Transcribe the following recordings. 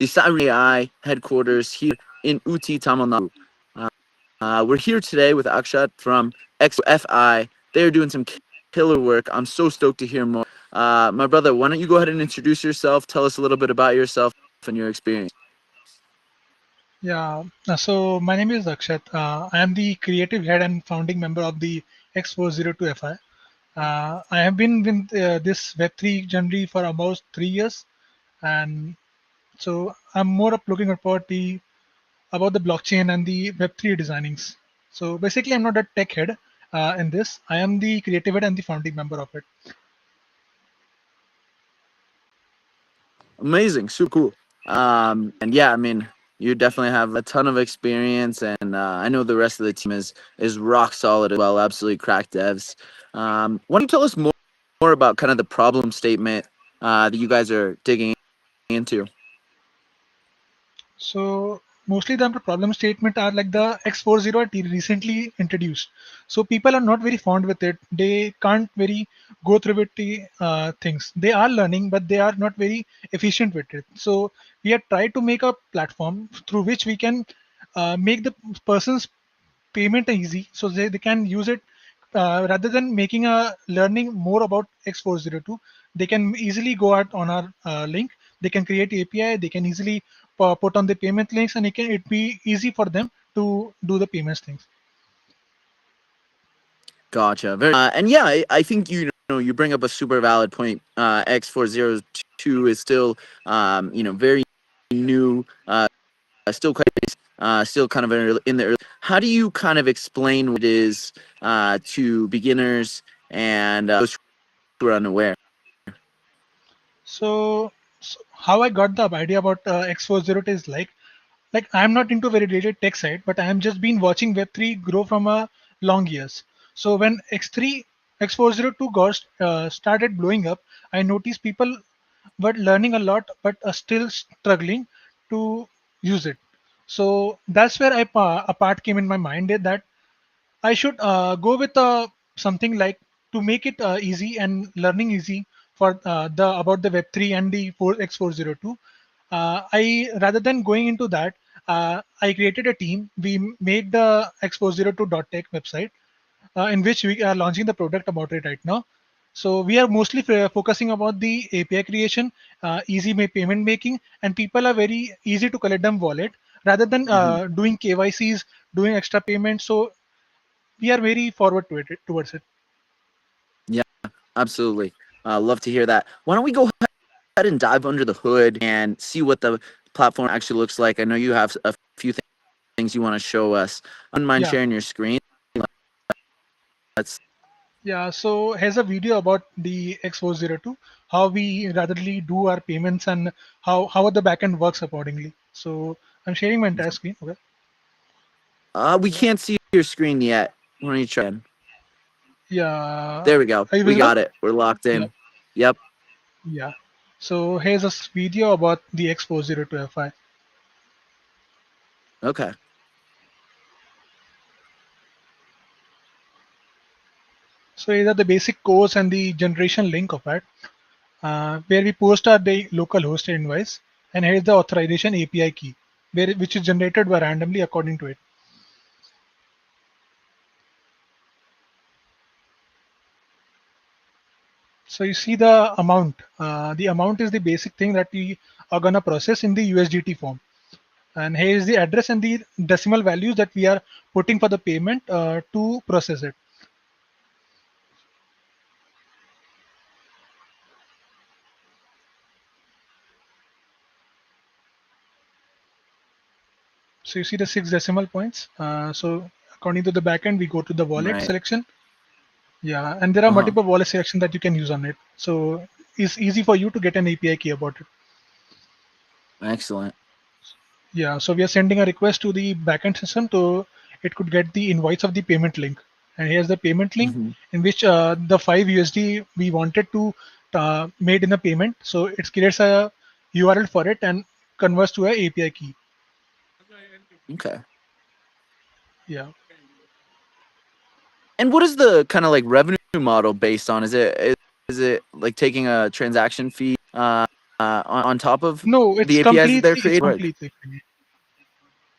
Siren AI headquarters here in Uti, Tamil Nadu. We're here today with Akshat from XFI. They're doing some killer work. I'm so stoked to hear more. My brother, why don't you go ahead and introduce yourself? Tell us a little bit about yourself and your experience. Yeah, so my name is Akshat. I am the creative head and founding member of the X402 FI. I have been with this Web3 journey for almost 3 years, and so I'm more of looking about the blockchain and the Web3 designings. So basically, I'm not a tech head in this. I am the creative head and the founding member of it. Amazing, super cool. And yeah, I mean, you definitely have a ton of experience, and I know the rest of the team is rock solid as well. Absolutely crack devs. Why don't you tell us more about kind of the problem statement that you guys are digging into? So mostly the problem statement are like the X40 recently introduced. So people are not very fond with it. They can't very go through with the things. They are learning, but they are not very efficient with it. So we have tried to make a platform through which we can make the person's payment easy, so they can use it rather than making a learning more about X402. They can easily go out on our link. They can create API. They can easily put on the payment links, and it be easy for them to do the payments things. Gotcha. Very, and yeah, I think you bring up a super valid point. X402 is still very new, still quite still kind of in the early. How do you kind of explain what it is to beginners and those who are unaware? So how I got the idea about X402 is like I'm not into very related tech side, but I am just been watching Web3 grow from a long years. So when X402 got started blowing up, I noticed people were learning a lot, but are still struggling to use it. So that's where a part came in my mind that I should go with something like to make it easy and learning easy for the about the Web3 and the 4x402. I rather than going into that, I created a team. We made the x402.tech website in which we are launching the product about it right now. So we are mostly focusing about the API creation, easy payment making, and people are very easy to collect them wallet rather than Hmm. doing KYCs, doing extra payments. So we are very forward to it towards it. Yeah, absolutely. Love to hear that. Why don't we go ahead and dive under the hood and see what the platform actually looks like? I know you have a few things you want to show us. Wouldn't mind Yeah, sharing your screen. Let's. yeah. So here's a video about the X402, how we ratherly do our payments and how the backend works accordingly. So I'm sharing my entire screen. Okay. We can't see your screen yet. Why don't you try? Yeah. There we go. Are you We visible? got it. We're locked Yeah. in. Yep. Yeah. So here's a video about the X402 FI. Okay. So these are the basic codes and the generation link of it, where we post our the local host invoice, and here's the authorization API key, which is generated by randomly according to it. So you see the amount. The amount is the basic thing that we are gonna process in the USDT form. And here is the address and the decimal values that we are putting for the payment to process it. So you see the six decimal points. So according to the backend, we go to the wallet Right. selection. Yeah, and there are Uh-huh. multiple wallet selections that you can use on it. So it's easy for you to get an API key about it. Excellent. Yeah, so we are sending a request to the backend system to it could get the invoice of the payment link. And here's the payment link Hmm. in which the 5 USD we wanted to made in the payment. So it creates a URL for it and converts to a API key. Okay. Yeah. And what is the kind of like revenue model based on? Is it like taking a transaction fee? on top of No, it's the APIs that they're completely it's creating? Work. completely free.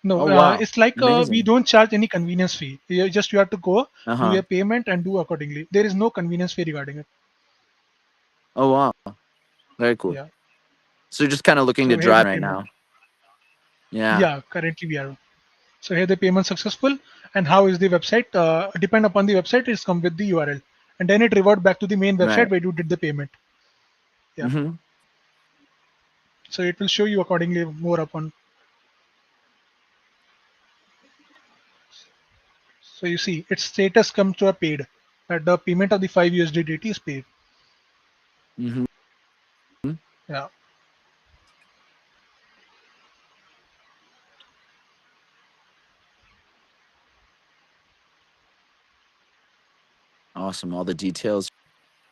No, Oh wow, it's like we amazing. don't charge any convenience fee. You have to go Uh do huh. a payment and do accordingly. There is no convenience fee regarding it. Oh wow, very cool. Yeah. So you're just kind of looking to So here the drive right payment. now. Yeah. Yeah, currently we are. So here the payment successful, and how is the website? Depend upon the website, it's come with the URL, and then it revert back to the main website Right. where you did the payment. Yeah. Mm-hmm. So it will show you accordingly more upon. So you see, its status comes to a paid. That the payment of the 5 USDT is paid. Mm-hmm. Yeah. Awesome. All the details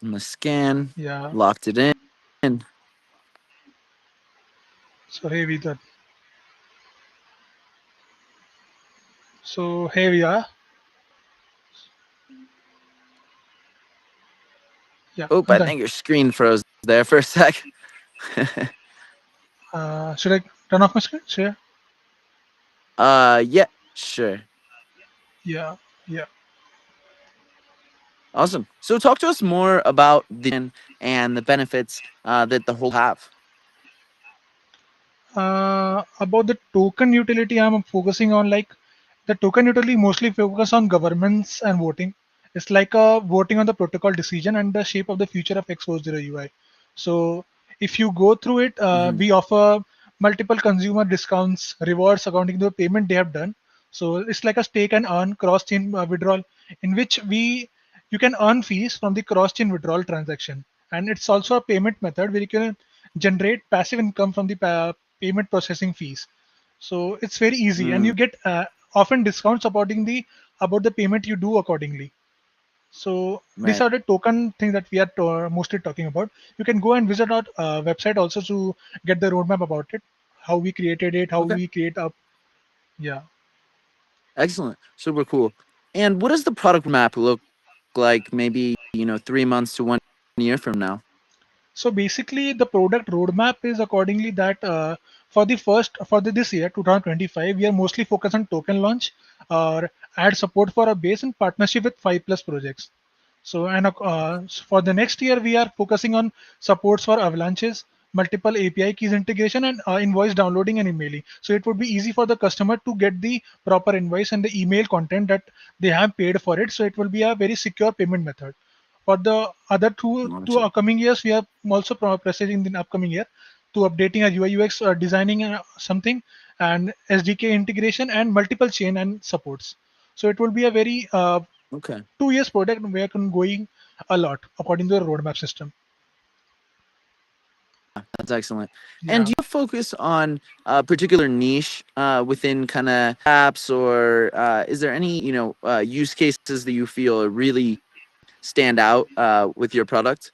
from the scan, Yeah. locked it in. So here we got. So here we are. Yeah, Oh, I'm I done. think your screen froze there for a sec. Should I turn off my screen? Sure. Yeah, sure. Yeah. Yeah. Awesome. So talk to us more about the and the benefits that the whole have. About the token utility, I'm focusing on like the token utility mostly focus on governments and voting. It's like voting on the protocol decision and the shape of the future of X40 UI. So if you go through it, Mm-hmm. we offer multiple consumer discounts, rewards according to the payment they have done. So it's like a stake and earn cross-chain withdrawal, in which we you can earn fees from the cross-chain withdrawal transaction, and it's also a payment method where you can generate passive income from the payment processing fees. So it's very easy, and Mm, you get often discounts about the payment you do accordingly. So these right. are the token things that we are mostly talking about. You can go and visit our website also to get the roadmap about it, how we created it, how Okay. we create up. Yeah. Excellent. Super cool. And what does the product map look like? Maybe 3 months to 1 year from now. So basically, the product roadmap is accordingly that this year 2025, we are mostly focused on token launch or add support for a base in partnership with 5+ projects. So and for the next year, we are focusing on supports for avalanches, multiple API keys integration, and invoice downloading and emailing. So it would be easy for the customer to get the proper invoice and the email content that they have paid for it. So it will be a very secure payment method. For the other two Gotcha. upcoming years, we are also proceeding in the upcoming year to updating our UI UX, designing something, and SDK integration and multiple chain and supports. So it will be a very Okay. 2 years product. We are going a lot according to the roadmap system. That's excellent. And Yeah. do you focus on a particular niche within kind of apps, or is there any use cases that you feel really stand out with your product?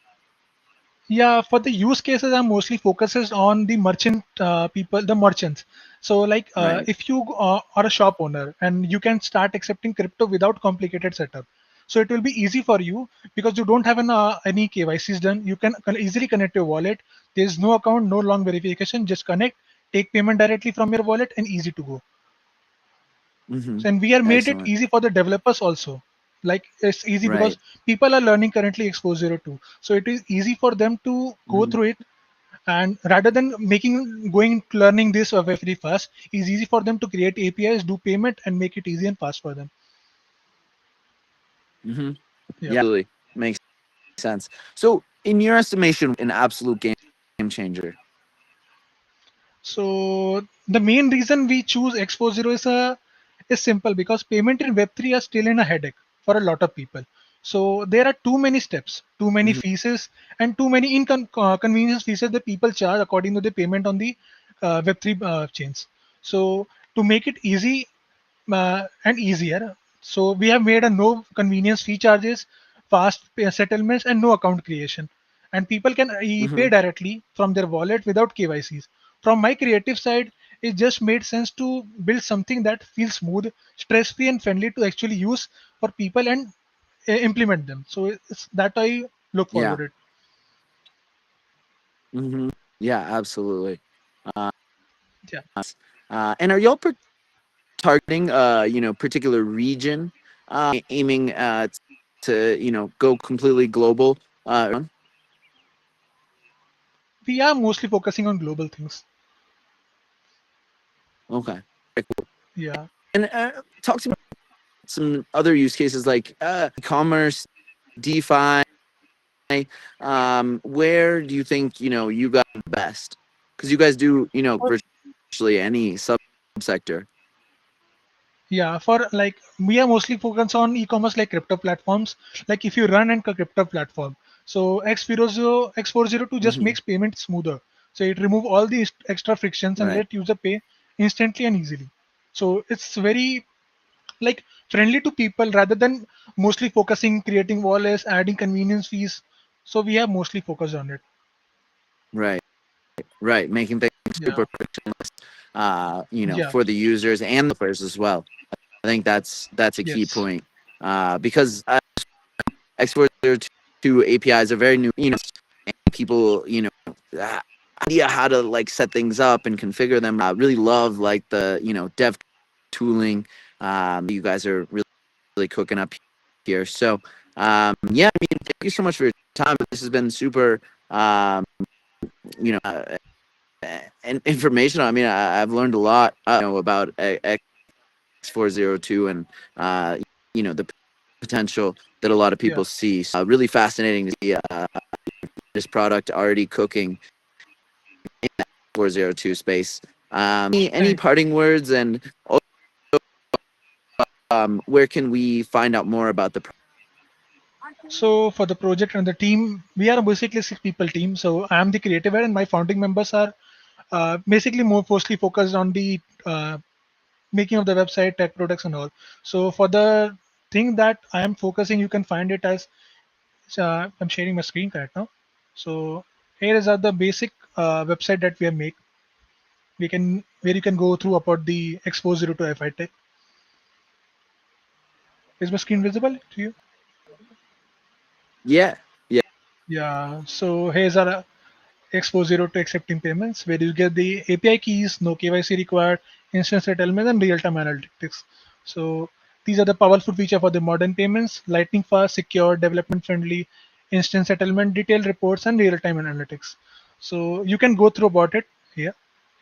Yeah, for the use cases, I'm mostly focuses on the merchant people, the merchants. So, like, Right. if you are a shop owner and you can start accepting crypto without complicated setup, so it will be easy for you because you don't have any KYCs done. You can easily connect your wallet. There is no account, no long verification. Just connect, take payment directly from your wallet, and easy to go. Mm-hmm. So, and we are made it Excellent. easy for the developers also. Like it's easy because Right. people are learning currently Exposure 2. So it is easy for them to go Mm-hmm. through it, and rather than going learning this very fast, it's easy for them to create APIs, do payment, and make it easy and fast for them. Mm-hmm. Yeah. Yeah, absolutely. Makes sense. So, in your estimation, an absolute game changer. So the main reason we choose Expo Zero is simple because payment in Web3 are still in a headache for a lot of people. So there are too many steps, too many Mm-hmm. fees, and too many inconvenience fees that people charge according to the payment on the Web3 chains. So to make it easy and easier, so we have made a no convenience fee charges, fast settlements, and no account creation, and people can Mm-hmm. pay directly from their wallet without KYCs. From my creative side, it just made sense to build something that feels smooth, stress free, and friendly to actually use for people and implement them. So it's that I look Yeah. forward it. Mm-hmm. Yeah, absolutely. Uh, Yeah. and are y'all targeting particular region, aiming to go completely global? We are mostly focusing on global things. Okay. Very cool. Yeah. And talk to me about some other use cases like commerce, DeFi. Where do you think you got the best? Because you guys do virtually any subsector. Yeah, for like we are mostly focused on e-commerce like crypto platforms. Like if you run a crypto platform, so X402 just Hmm. makes payment smoother. So it remove all the extra frictions and Right. let user pay instantly and easily. So it's very like friendly to people rather than mostly focusing creating wallets, adding convenience fees. So we have mostly focused on it. Right. Right. Making things Yeah. super frictionless, Yeah. for the users and the players as well. I think that's a key Yes. point, because X402 APIs are very new, and people, uh, idea how to like set things up and configure them. I really love like the dev tooling you guys are really cooking up here. So yeah, I mean, thank you so much for your time. This has been super, you know, uh, and informational. I mean, I've learned a lot, about X402 and the potential that a lot of Yeah. people see. So, really fascinating to see this product already cooking in that 402 space. Any Thank you. parting words, and also, where can we find out more about the So for the project and the team, we are basically 6 people team. So I am the creative head, and my founding members are basically more mostly focused on the making of the website, tech products, and all. So for the thing that I am focusing, you can find it as I'm sharing my screen right now. So here is the basic website that we have made. We can where you can go through about the exposure to FI tech. Is my screen visible to you? Yeah, yeah. Yeah. So here's our Expo 0 to accepting payments, where you get the API keys, no KYC required, instant settlement, and real-time analytics. So these are the powerful feature for the modern payments: lightning fast, secure, development friendly, instant settlement, detailed reports, and real-time analytics. So you can go through about it here.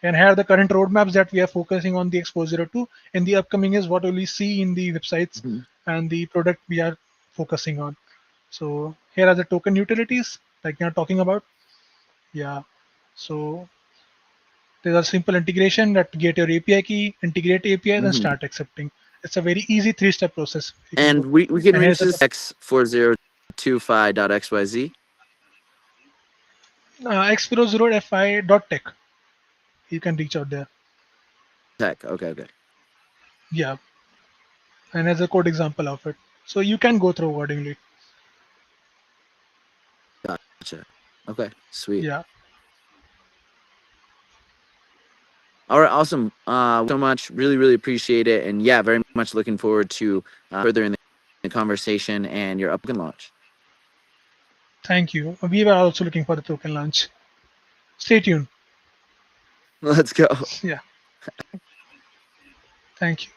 And here are the current roadmaps that we are focusing on the Expo 02. And the upcoming is what we see in the websites Mhm. and the product we are focusing on. So here are the token utilities like we are talking about. Yeah. So there's a simple integration that get your API key, integrate APIs, and Mhm. start accepting. It's a very easy 3-step process you can go. And we can And reach here's this x4025.xyz. x00fi.tech. You can reach out there. Tech. Okay, okay. Yeah. And as a code example of it. So you can go through accordingly. Gotcha. Okay, sweet. Yeah. All right, awesome. So much. Really, really appreciate it. And yeah, very much looking forward to furthering the conversation and your upcoming launch. Thank you. We were also looking for the token launch. Stay tuned. Let's go. Yeah. Thank you.